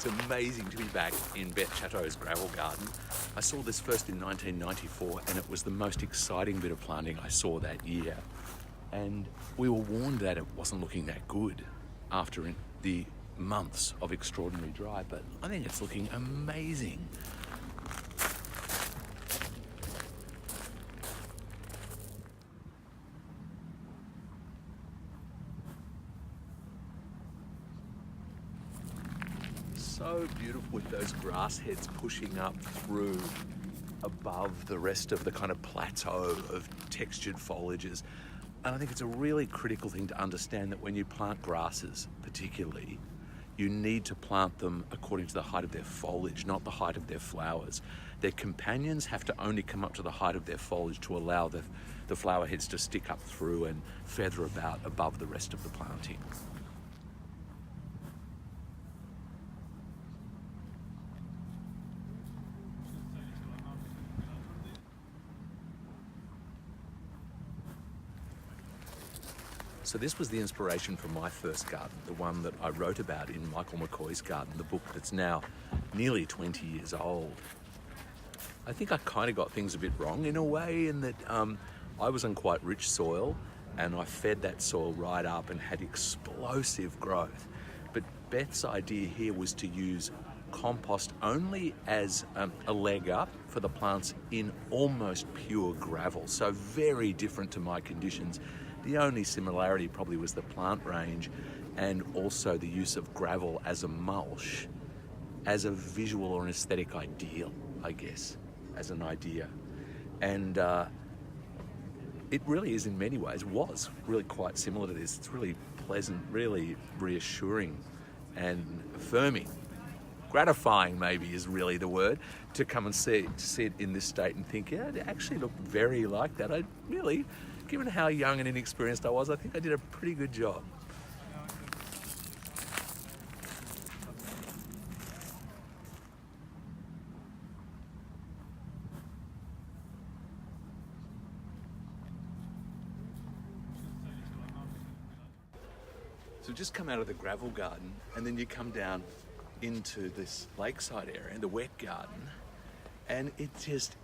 It's amazing to be back in Beth Chatto's gravel garden. I saw this first in 1994 and it was the most exciting bit of planting I saw that year. And we were warned that it wasn't looking that good after the months of extraordinary dry, but I think it's looking amazing. So beautiful with those grass heads pushing up through above the rest of the kind of plateau of textured foliages. And I think it's a really critical thing to understand that when you plant grasses particularly, you need to plant them according to the height of their foliage, not the height of their flowers. Their companions have to only come up to the height of their foliage to allow the flower heads to stick up through and feather about above the rest of the planting. So this was the inspiration for my first garden, the one that I wrote about in Michael McCoy's garden, the book that's now nearly 20 years old. I think I kind of got things a bit wrong in a way in that I was on quite rich soil and I fed that soil right up and had explosive growth. But Beth's idea here was to use compost only as a leg up for the plants in almost pure gravel, so very different to my conditions. The only similarity probably was the plant range and also the use of gravel as a mulch, as a visual or an aesthetic ideal, I guess, as an idea. And it really is in many ways, was really quite similar to this. It's really pleasant, really reassuring and affirming. Gratifying maybe is really the word, to come and see it in this state and think, yeah, it actually looked very like that. I really, given how young and inexperienced I was, I think I did a pretty good job. So just come out of the gravel garden and then you come down into this lakeside area, the wet garden, and it just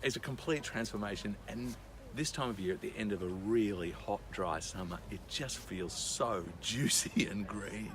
is a complete transformation. And this time of year, at the end of a really hot, dry summer, it just feels so juicy and green.